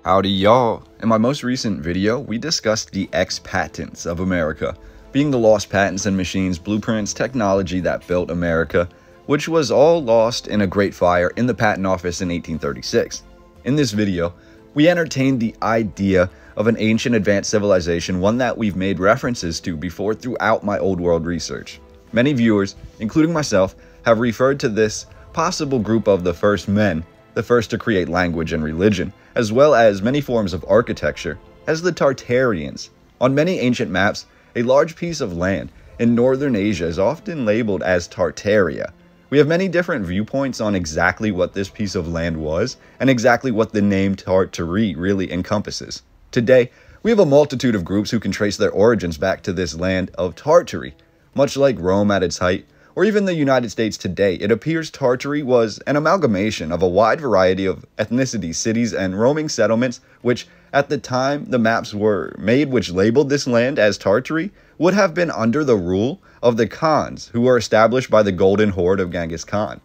Howdy y'all! In my most recent video, we discussed the X-patents of America, being the lost patents and machines, blueprints, technology that built America, which was all lost in a great fire in the Patent Office in 1836. In this video, we entertained the idea of an ancient advanced civilization, one that we've made references to before throughout my Old World research. Many viewers, including myself, have referred to this possible group of the first men, the first to create language and religion, as well as many forms of architecture, as the Tartarians. On many ancient maps, a large piece of land in northern Asia is often labeled as Tartaria. We have many different viewpoints on exactly what this piece of land was, and exactly what the name Tartary really encompasses. Today, we have a multitude of groups who can trace their origins back to this land of Tartary. Much like Rome at its height, or even the United States today, it appears Tartary was an amalgamation of a wide variety of ethnicities, cities, and roaming settlements, which at the time the maps were made which labeled this land as Tartary, would have been under the rule of the Khans, who were established by the Golden Horde of Genghis Khan.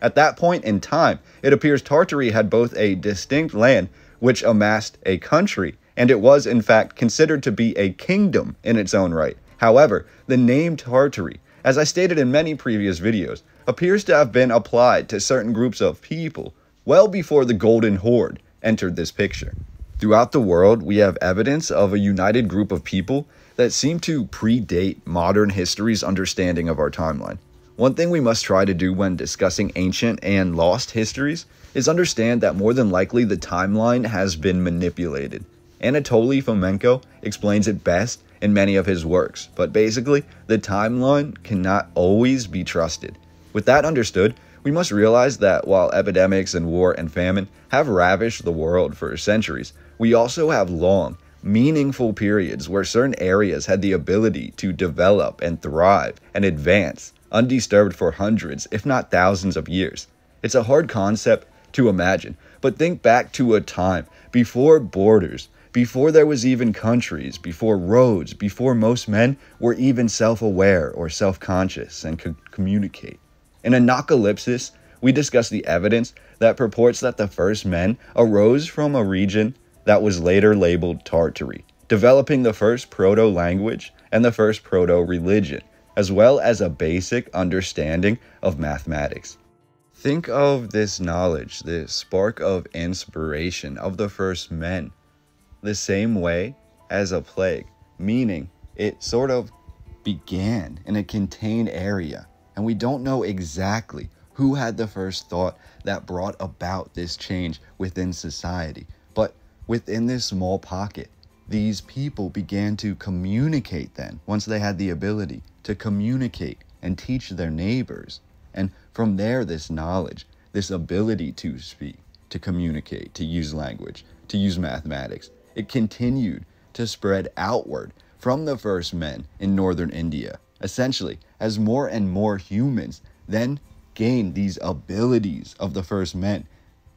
At that point in time, it appears Tartary had both a distinct land, which amassed a country, and it was in fact considered to be a kingdom in its own right. However, the name Tartary, as I stated in many previous videos, appears to have been applied to certain groups of people well before the Golden Horde entered this picture. Throughout the world, we have evidence of a united group of people that seem to predate modern history's understanding of our timeline. One thing we must try to do when discussing ancient and lost histories is understand that more than likely the timeline has been manipulated. Anatoly Fomenko explains it best in many of his works, but basically, the timeline cannot always be trusted. With that understood, we must realize that while epidemics and war and famine have ravished the world for centuries, we also have long, meaningful periods where certain areas had the ability to develop and thrive and advance undisturbed for hundreds, if not thousands of years. It's a hard concept to imagine, but think back to a time before borders, before there was even countries, before roads, before most men were even self-aware or self-conscious and could communicate. In Anacalypsis, we discuss the evidence that purports that the first men arose from a region that was later labeled Tartary, developing the first proto-language and the first proto-religion, as well as a basic understanding of mathematics. Think of this knowledge, this spark of inspiration of the first men, the same way as a plague, meaning it sort of began in a contained area, and we don't know exactly who had the first thought that brought about this change within society, but within this small pocket, these people began to communicate then, once they had the ability to communicate and teach their neighbors. And from there, this knowledge, this ability to speak, to communicate, to use language, to use mathematics, it continued to spread outward from the first men in northern India, essentially as more and more humans then gained these abilities of the first men.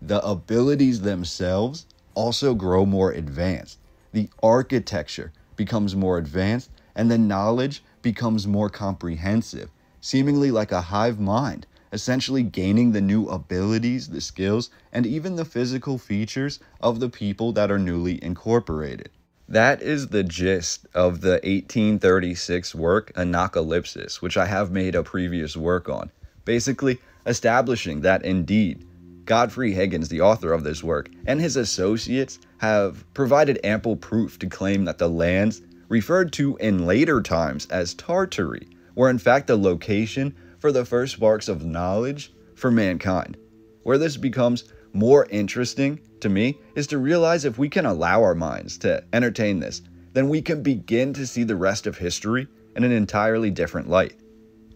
The abilities themselves also grow more advanced. The architecture becomes more advanced, and the knowledge becomes more comprehensive, seemingly like a hive mind, essentially gaining the new abilities, the skills, and even the physical features of the people that are newly incorporated. That is the gist of the 1836 work Anacalypsis, which I have made a previous work on, basically establishing that indeed Godfrey Higgins, the author of this work, and his associates have provided ample proof to claim that the lands referred to in later times as Tartary were in fact the location for the first sparks of knowledge for mankind. Where this becomes more interesting to me is to realize if we can allow our minds to entertain this, then we can begin to see the rest of history in an entirely different light.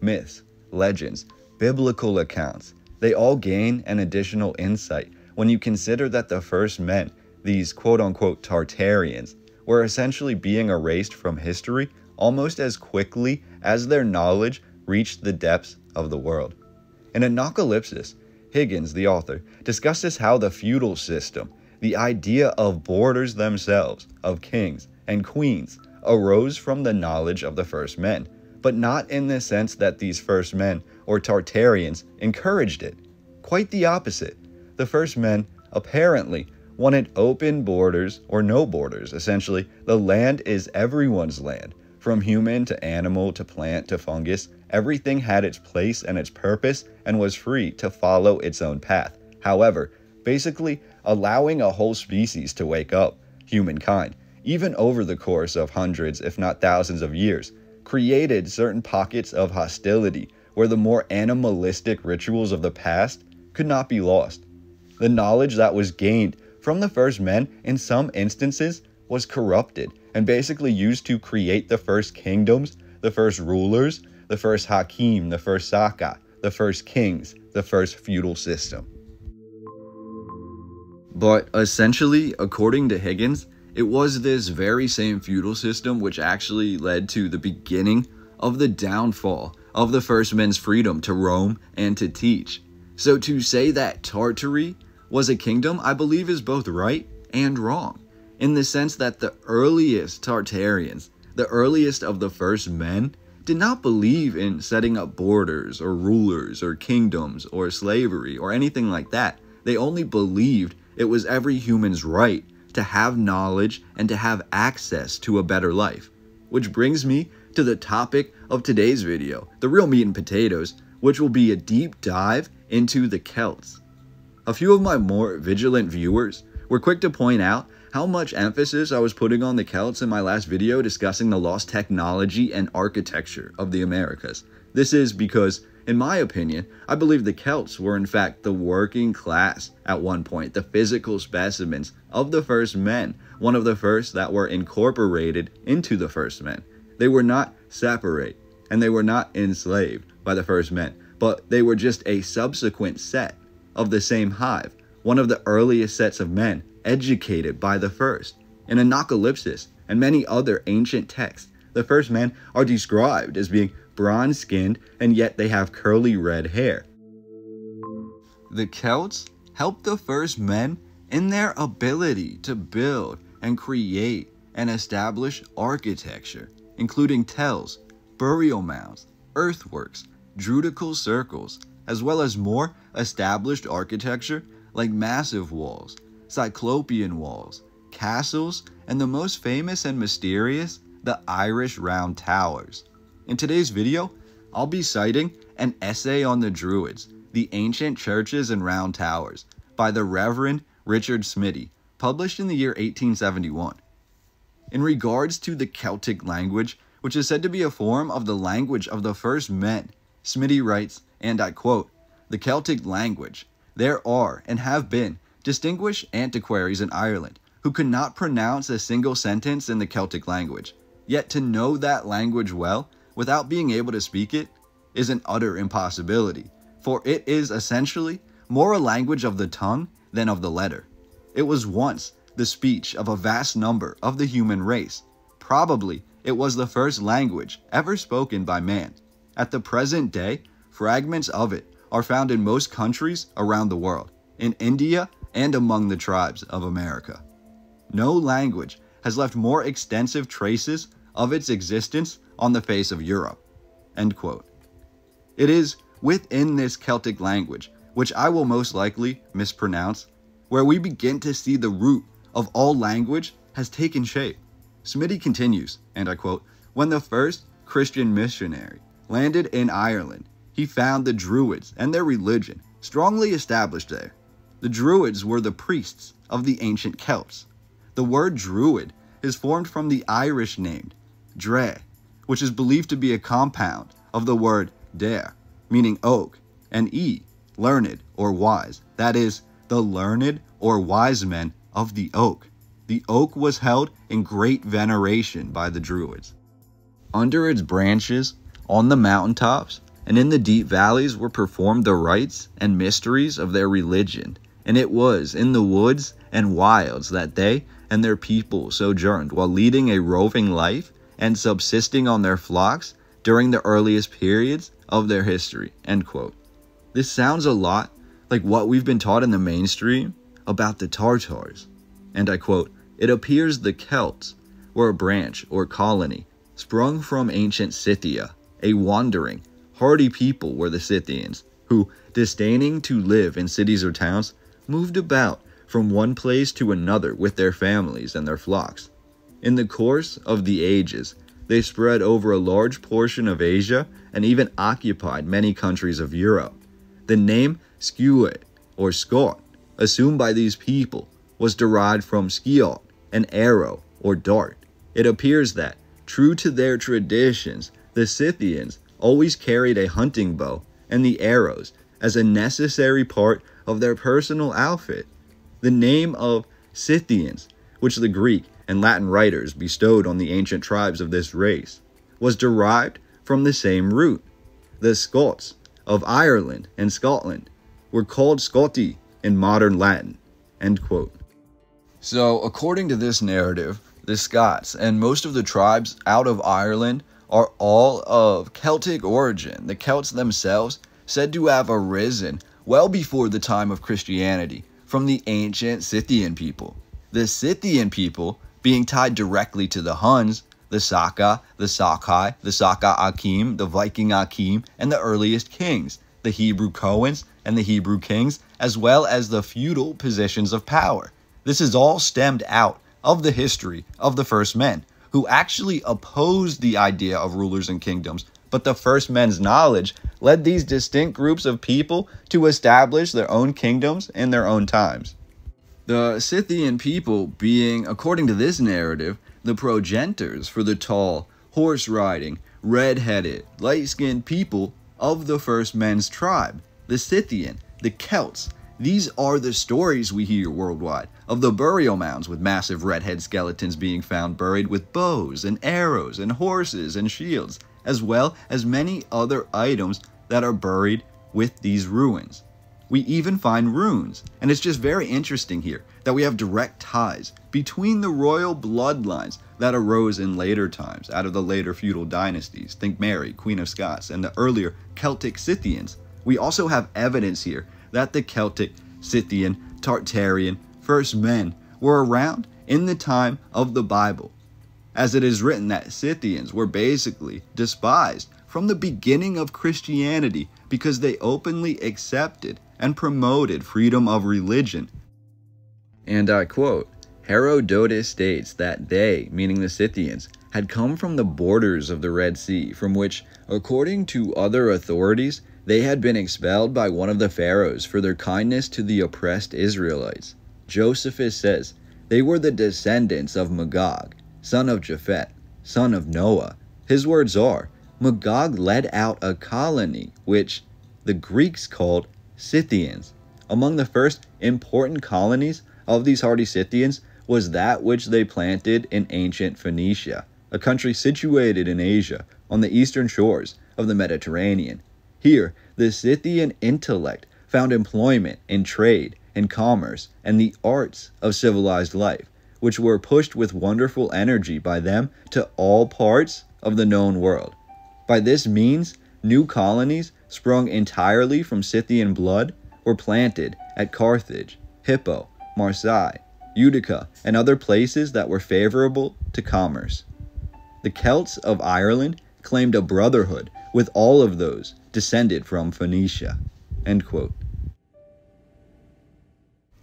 Myths, legends, biblical accounts, they all gain an additional insight when you consider that the first men, these quote-unquote Tartarians, were essentially being erased from history almost as quickly as their knowledge reached the depths of the world. In Anacalypsis, Higgins, the author, discusses how the feudal system, the idea of borders themselves, of kings and queens, arose from the knowledge of the first men, but not in the sense that these first men, or Tartarians, encouraged it. Quite the opposite. The first men, apparently, wanted open borders or no borders. Essentially, the land is everyone's land. From human to animal to plant to fungus, everything had its place and its purpose and was free to follow its own path. However, basically allowing a whole species to wake up, humankind, even over the course of hundreds if not thousands of years, created certain pockets of hostility where the more animalistic rituals of the past could not be lost. The knowledge that was gained from the first men in some instances was corrupted and basically used to create the first kingdoms, the first rulers, the first hakim, the first Saca, the first kings, the first feudal system. But essentially, according to Higgins, it was this very same feudal system which actually led to the beginning of the downfall of the first men's freedom to roam and to teach. So to say that Tartary was a kingdom, I believe is both right and wrong, in the sense that the earliest Tartarians, the earliest of the first men, did not believe in setting up borders or rulers or kingdoms or slavery or anything like that. They only believed it was every human's right to have knowledge and to have access to a better life. Which brings me to the topic of today's video, the real meat and potatoes, which will be a deep dive into the Celts. A few of my more vigilant viewers were quick to point out how much emphasis I was putting on the Celts in my last video discussing the lost technology and architecture of the Americas. This is because, in my opinion, I believe the Celts were in fact the working class at one point, the physical specimens of the first men, one of the first that were incorporated into the first men. They were not separate, and they were not enslaved by the first men, but they were just a subsequent set of the same hive, one of the earliest sets of men educated by the first. In Anacalypsis and many other ancient texts, the first men are described as being bronze-skinned, and yet they have curly red hair. The Celts helped the first men in their ability to build and create and establish architecture, including tells, burial mounds, earthworks, druidical circles, as well as more established architecture like massive walls, cyclopean walls, castles, and the most famous and mysterious, the Irish round towers. In today's video, I'll be citing an essay on the Druids, the ancient churches and round towers, by the Reverend Richard Smiddy, published in the year 1871. In regards to the Celtic language, which is said to be a form of the language of the first men, Smiddy writes, and I quote, "The Celtic language, there are and have been distinguished antiquaries in Ireland who could not pronounce a single sentence in the Celtic language. Yet to know that language well, without being able to speak it, is an utter impossibility, for it is essentially more a language of the tongue than of the letter. It was once the speech of a vast number of the human race. Probably it was the first language ever spoken by man. At the present day, fragments of it are found in most countries around the world, in India and among the tribes of America. No language has left more extensive traces of its existence on the face of Europe." End quote. It is within this Celtic language, which I will most likely mispronounce, where we begin to see the root of all language has taken shape. Smiddy continues, and I quote, "When the first Christian missionary landed in Ireland, he found the Druids and their religion strongly established there. The Druids were the priests of the ancient Celts. The word Druid is formed from the Irish name Dre, which is believed to be a compound of the word der, meaning oak, and e, learned or wise, that is, the learned or wise men of the oak. The oak was held in great veneration by the Druids. Under its branches, on the mountaintops, and in the deep valleys were performed the rites and mysteries of their religion, and it was in the woods and wilds that they and their people sojourned while leading a roving life and subsisting on their flocks during the earliest periods of their history." End quote. This sounds a lot like what we've been taught in the mainstream about the Tartars. And I quote, "It appears the Celts were a branch or colony sprung from ancient Scythia. A wandering, hardy people were the Scythians, who, disdaining to live in cities or towns, moved about from one place to another with their families and their flocks. In the course of the ages, they spread over a large portion of Asia and even occupied many countries of Europe. The name Scuit or Scot, assumed by these people, was derived from sciot, an arrow or dart. It appears that, true to their traditions, the Scythians always carried a hunting bow and the arrows as a necessary part of their personal outfit. The name of Scythians, which the Greek and Latin writers bestowed on the ancient tribes of this race, was derived from the same root. The Scots of Ireland and Scotland were called Scoti in modern Latin." End quote. So, according to this narrative, the Scots and most of the tribes out of Ireland are all of Celtic origin. The Celts themselves said to have arisen well before the time of Christianity from the ancient Scythian people. The Scythian people being tied directly to the Huns, the Saca, the Sakai, the Saca Akim, the Viking Akim, and the earliest kings, the Hebrew Cohens and the Hebrew kings, as well as the feudal positions of power. This is all stemmed out of the history of the first men, who actually opposed the idea of rulers and kingdoms, but the first men's knowledge led these distinct groups of people to establish their own kingdoms in their own times. The Scythian people being, according to this narrative, the progenitors for the tall, horse-riding, red-headed, light-skinned people of the first men's tribe, the Scythian, the Celts. These are the stories we hear worldwide of the burial mounds with massive redhead skeletons being found buried with bows and arrows and horses and shields, as well as many other items that are buried with these ruins. We even find runes, and it's just very interesting here that we have direct ties between the royal bloodlines that arose in later times out of the later feudal dynasties. Think Mary, Queen of Scots, and the earlier Celtic Scythians. We also have evidence here that the Celtic, Scythian, Tartarian first men were around in the time of the Bible, as it is written that Scythians were basically despised from the beginning of Christianity because they openly accepted and promoted freedom of religion. And I quote, Herodotus states that they, meaning the Scythians, had come from the borders of the Red Sea, from which, according to other authorities, they had been expelled by one of the pharaohs for their kindness to the oppressed Israelites. Josephus says they were the descendants of Magog, son of Japhet, son of Noah. His words are, Magog led out a colony, which the Greeks called Scythians. Among the first important colonies of these hardy Scythians was that which they planted in ancient Phoenicia, a country situated in Asia on the eastern shores of the Mediterranean. Here, the Scythian intellect found employment in trade and commerce and the arts of civilized life, which were pushed with wonderful energy by them to all parts of the known world. By this means, new colonies sprung entirely from Scythian blood were planted at Carthage, Hippo, Marseille, Utica, and other places that were favorable to commerce. The Celts of Ireland claimed a brotherhood with all of those descended from Phoenicia. End quote.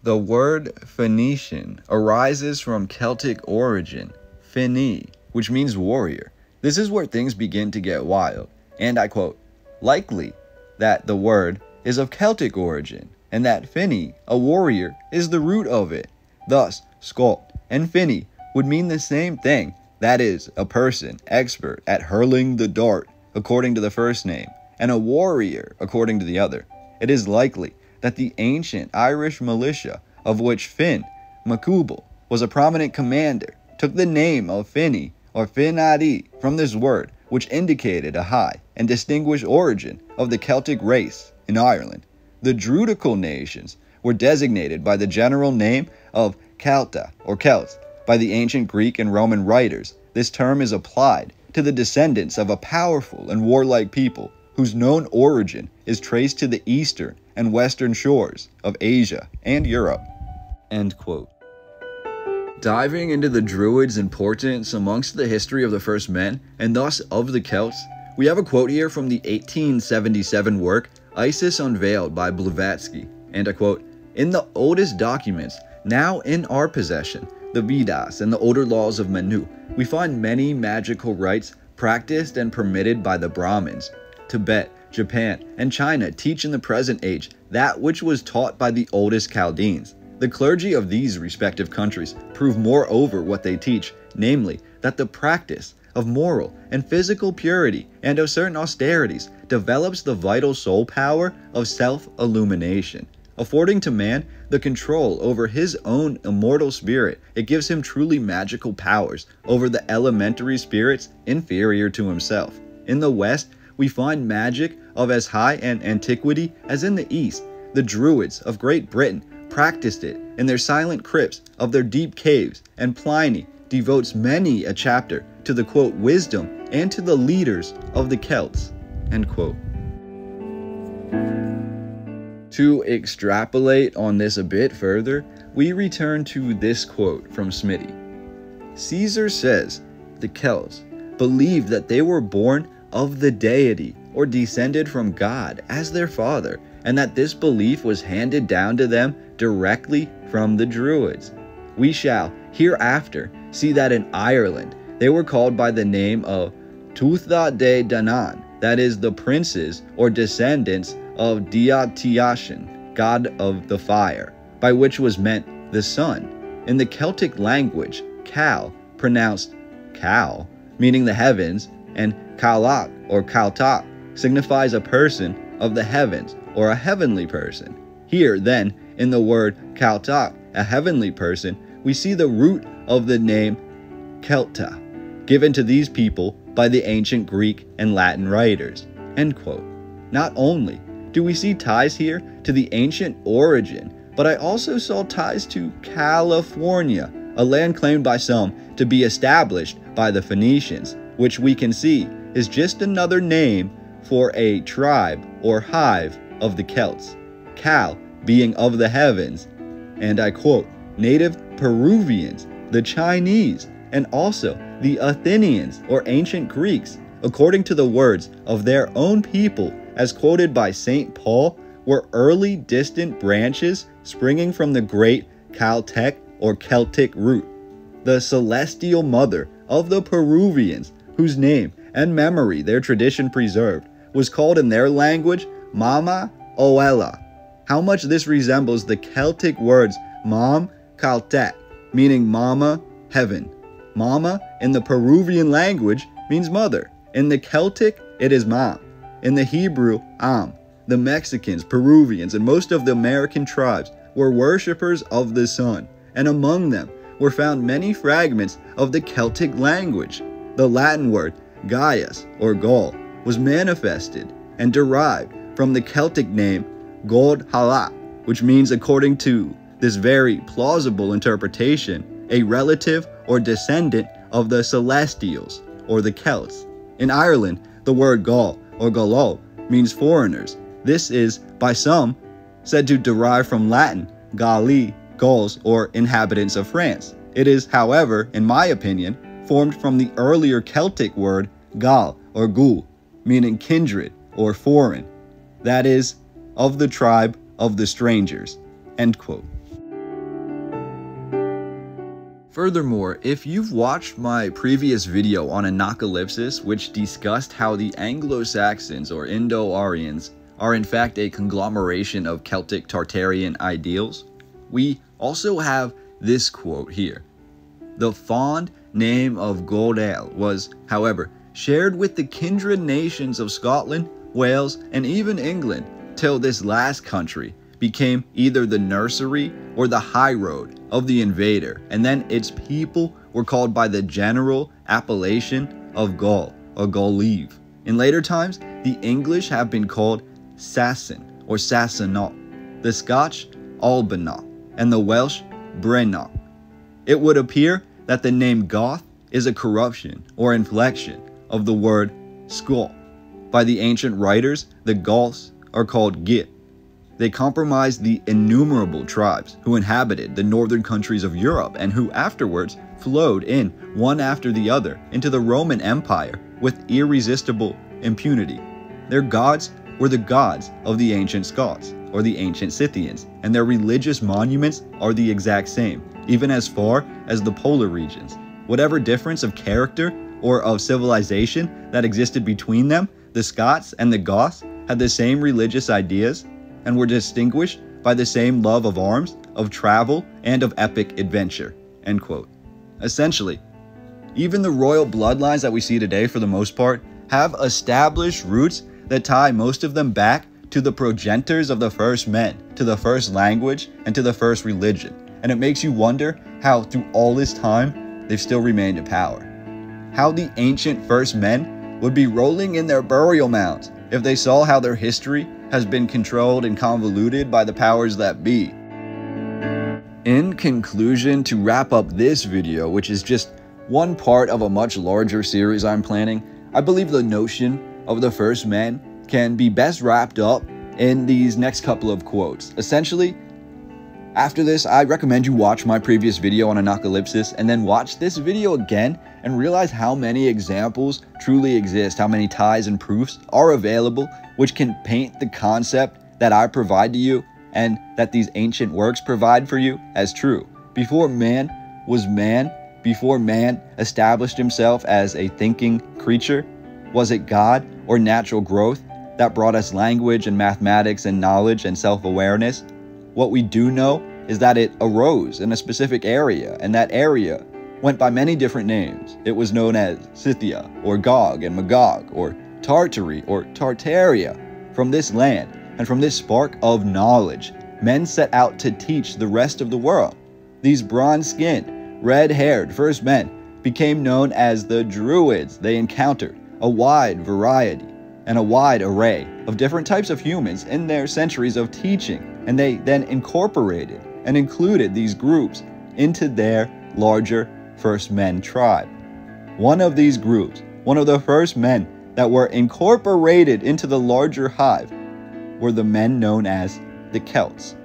The word Phoenician arises from Celtic origin, Fini, which means warrior. This is where things begin to get wild, and I quote, likely that the word is of Celtic origin, and that Fini, a warrior, is the root of it. Thus, Scot and Fini would mean the same thing, that is, a person expert at hurling the dart, according to the first name, and a warrior, according to the other. It is likely that the ancient Irish militia, of which Finn MacCoubal was a prominent commander, took the name of Fini or Finadi from this word, which indicated a high and distinguished origin of the Celtic race in Ireland. The Druidical nations were designated by the general name of Celta or Celts by the ancient Greek and Roman writers. This term is applied to the descendants of a powerful and warlike people whose known origin is traced to the eastern and western shores of Asia and Europe. End quote. Diving into the Druids' importance amongst the history of the first men, and thus of the Celts, we have a quote here from the 1877 work Isis Unveiled by Blavatsky, and I quote, in the oldest documents Now in our possession, the Vedas and the older laws of Manu, we find many magical rites practiced and permitted by the Brahmins. Tibet, Japan, and China teach in the present age that which was taught by the oldest Chaldeans. The clergy of these respective countries prove moreover what they teach, namely, that the practice of moral and physical purity and of certain austerities develops the vital soul power of self-illumination, affording to man the control over his own immortal spirit. It gives him truly magical powers over the elementary spirits inferior to himself. In the West, we find magic of as high an antiquity as in the East. The Druids of Great Britain practiced it in their silent crypts of their deep caves, and Pliny devotes many a chapter to the quote wisdom and to the leaders of the Celts, end quote. To extrapolate on this a bit further, we return to this quote from Smiddy. Caesar says the Celts believed that they were born of the deity or descended from God as their father, and that this belief was handed down to them directly from the Druids. We shall hereafter see that in Ireland they were called by the name of Tuatha De Danann, that is, the princes or descendants of Diatiashan, god of the fire, by which was meant the sun. In the Celtic language, Cal, pronounced Cal, meaning the heavens, and Kalak or Kaltak signifies a person of the heavens or a heavenly person. Here, then, in the word Kaltak, a heavenly person, we see the root of the name Celta, given to these people by the ancient Greek and Latin writers, end quote. Not only do we see ties here to the ancient origin, but I also saw ties to California, a land claimed by some to be established by the Phoenicians, which we can see is just another name for a tribe or hive of the Celts, Cal being of the heavens, and I quote, native Peruvians, the Chinese, and also the Athenians or ancient Greeks, according to the words of their own people, as quoted by St. Paul, were early distant branches springing from the great Caltech or Celtic root. The celestial mother of the Peruvians, whose name and memory their tradition preserved, was called in their language Mama Oella. How much this resembles the Celtic words Mam Caltet, meaning mama, heaven. Mama in the Peruvian language means mother. In the Celtic, it is Mam. In the Hebrew, Am. The Mexicans, Peruvians, and most of the American tribes were worshippers of the sun, and among them were found many fragments of the Celtic language. The Latin word Gaius, or Gaul, was manifested and derived from the Celtic name God Hala, which means, according to this very plausible interpretation, a relative or descendant of the Celestials, or the Celts. In Ireland, the word Gaul, or Gaul, means foreigners. This is, by some, said to derive from Latin, Galli, Gauls, or inhabitants of France. It is, however, in my opinion, formed from the earlier Celtic word Gal, or Gul, meaning kindred, or foreign. That is, of the tribe of the strangers, end quote. Furthermore, if you've watched my previous video on Anacalypsis, which discussed how the Anglo-Saxons or Indo-Aryans are in fact a conglomeration of Celtic Tartarian ideals, we also have this quote here. The fond name of Godel was, however, shared with the kindred nations of Scotland, Wales, and even England, till this last country became either the nursery or the high road of the invader, and then its people were called by the general appellation of Gaul or Gaulive. In later times, the English have been called Sassan or Sassanach, the Scotch Albanacht, and the Welsh Brenacht. It would appear that the name Goth is a corruption or inflection of the word Scot. By the ancient writers, the Goths are called Git. They comprised the innumerable tribes who inhabited the northern countries of Europe and who afterwards flowed in one after the other into the Roman Empire with irresistible impunity. Their gods were the gods of the ancient Scots, or the ancient Scythians, and their religious monuments are the exact same, even as far as the polar regions. Whatever difference of character or of civilization that existed between them, the Scots and the Goths had the same religious ideas and were distinguished by the same love of arms, of travel, and of epic adventure." End quote. Essentially, even the royal bloodlines that we see today, for the most part, have established roots that tie most of them back to the progenitors of the first men, to the first language, and to the first religion. And it makes you wonder how, through all this time, they've still remained in power. How the ancient first men would be rolling in their burial mounds if they saw how their history has been controlled and convoluted by the powers that be. In conclusion, to wrap up this video, which is just one part of a much larger series I'm planning, I believe the notion of the first men can be best wrapped up in these next couple of quotes. Essentially, after this, I recommend you watch my previous video on Anacalypsis and then watch this video again and realize how many examples truly exist, how many ties and proofs are available, which can paint the concept that I provide to you and that these ancient works provide for you as true. Before man was man, before man established himself as a thinking creature, was it God or natural growth that brought us language and mathematics and knowledge and self-awareness? What we do know is that it arose in a specific area, and that area went by many different names. It was known as Scythia, or Gog and Magog, or Tartary, or Tartaria. From this land, and from this spark of knowledge, men set out to teach the rest of the world. These bronze-skinned, red-haired first men became known as the Druids. They encountered a wide variety and a wide array of different types of humans in their centuries of teaching, and they then incorporated and included these groups into their larger first men tribe. One of these groups, one of the first men that were incorporated into the larger hive, were the men known as the Celts.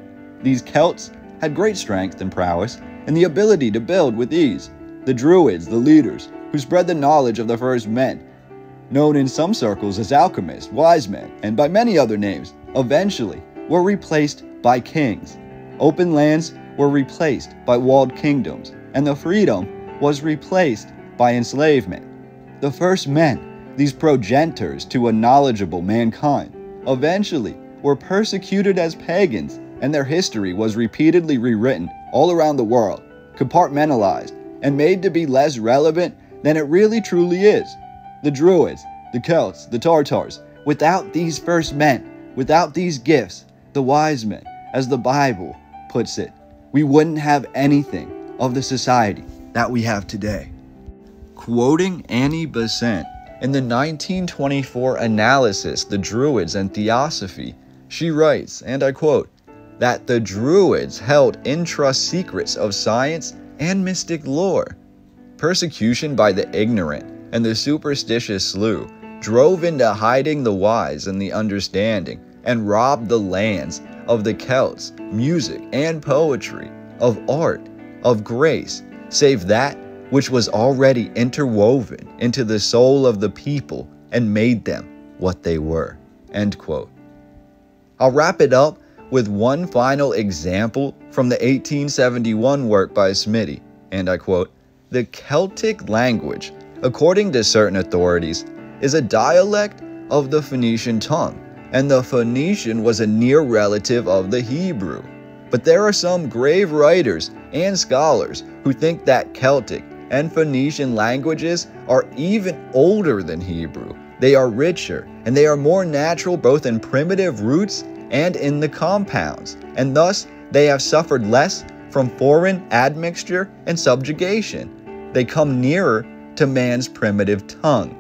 These Celts had great strength and prowess and the ability to build with ease. The Druids, the leaders, who spread the knowledge of the first men, known in some circles as alchemists, wise men, and by many other names, eventually were replaced by kings. Open lands were replaced by walled kingdoms, and the freedom was replaced by enslavement. The first men, these progenitors to a knowledgeable mankind, eventually were persecuted as pagans, and their history was repeatedly rewritten all around the world, compartmentalized, and made to be less relevant than it really truly is. The Druids, the Celts, the Tartars, without these first men, without these gifts, the wise men, as the Bible puts it, we wouldn't have anything of the society that we have today. Quoting Annie Besant in the 1924 Analysis, The Druids and Theosophy, she writes, and I quote, that the Druids held intra-secrets of science and mystic lore. Persecution by the ignorant and the superstitious slew drove into hiding the wise and the understanding, and robbed the lands of the Celts, music and poetry, of art, of grace, save that which was already interwoven into the soul of the people and made them what they were. End quote. I'll wrap it up with one final example from the 1871 work by Smiddy, and I quote, "The Celtic language, according to certain authorities, is a dialect of the Phoenician tongue, and the Phoenician was a near relative of the Hebrew. But there are some grave writers and scholars who think that Celtic and Phoenician languages are even older than Hebrew. They are richer, and they are more natural both in primitive roots and in the compounds, and thus they have suffered less from foreign admixture and subjugation. They come nearer to man's primitive tongue.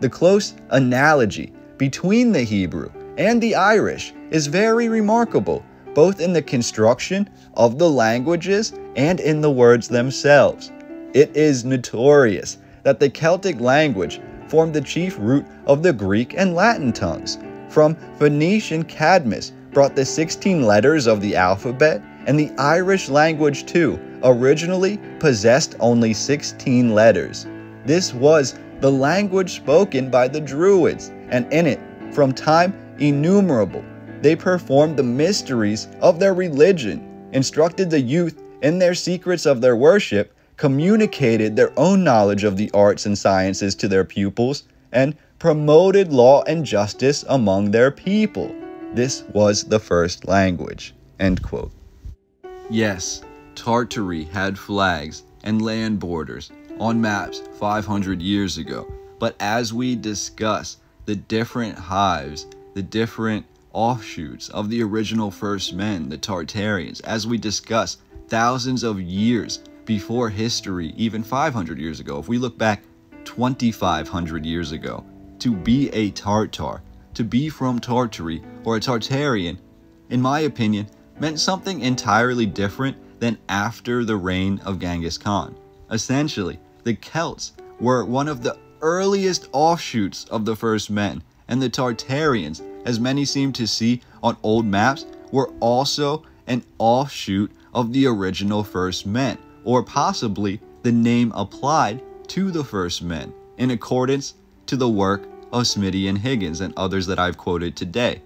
The close analogy between the Hebrew and the Irish is very remarkable, both in the construction of the languages and in the words themselves. It is notorious that the Celtic language formed the chief root of the Greek and Latin tongues. From Phoenician Cadmus brought the 16 letters of the alphabet, and the Irish language too originally possessed only 16 letters. This was the language spoken by the Druids, and in it, from time innumerable, they performed the mysteries of their religion, instructed the youth in their secrets of their worship, communicated their own knowledge of the arts and sciences to their pupils, and promoted law and justice among their people. This was the first language." End quote. Yes, Tartary had flags and land borders on maps 500 years ago, but as we discuss the different hives, the different offshoots of the original first men, the Tartarians, as we discuss thousands of years before history, even 500 years ago, if we look back 2,500 years ago, to be a Tartar, to be from Tartary or a Tartarian, in my opinion, meant something entirely different than after the reign of Genghis Khan. Essentially, the Celts were one of the earliest offshoots of the first men, and the Tartarians, as many seem to see on old maps, were also an offshoot of the original first men, or possibly the name applied to the first men, in accordance to the work of Smiddy and Higgins and others that I've quoted today.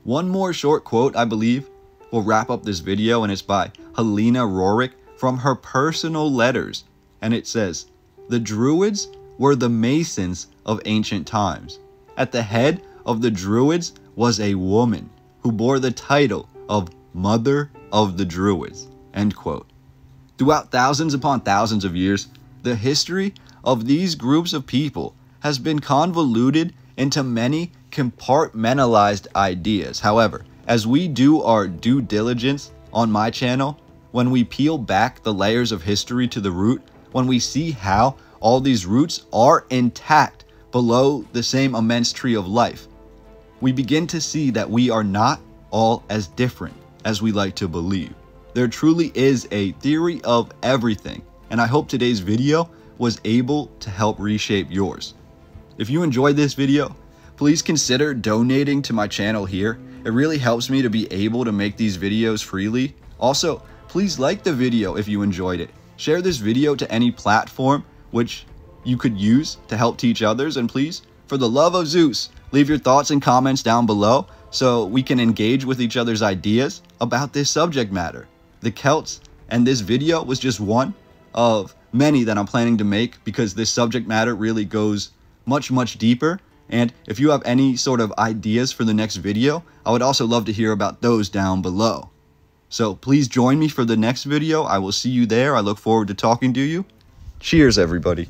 One more short quote, I believe, will wrap up this video, and it's by Helena Roerich from her personal letters, and it says, "The Druids were the Masons of ancient times. At the head of the Druids was a woman who bore the title of Mother of the Druids." End quote. Throughout thousands upon thousands of years, the history of these groups of people has been convoluted into many compartmentalized ideas. However, as we do our due diligence on my channel, when we peel back the layers of history to the root, when we see how all these roots are intact below the same immense tree of life, we begin to see that we are not all as different as we like to believe. There truly is a theory of everything, and I hope today's video was able to help reshape yours. If you enjoyed this video, please consider donating to my channel here. It really helps me to be able to make these videos freely. Also, please like the video if you enjoyed it. Share this video to any platform which you could use to help teach others. And please, for the love of Zeus, leave your thoughts and comments down below so we can engage with each other's ideas about this subject matter. The Celts, and this video was just one of many that I'm planning to make, because this subject matter really goes much, much deeper. And if you have any sort of ideas for the next video, I would also love to hear about those down below. So please join me for the next video. I will see you there. I look forward to talking to you. Cheers, everybody.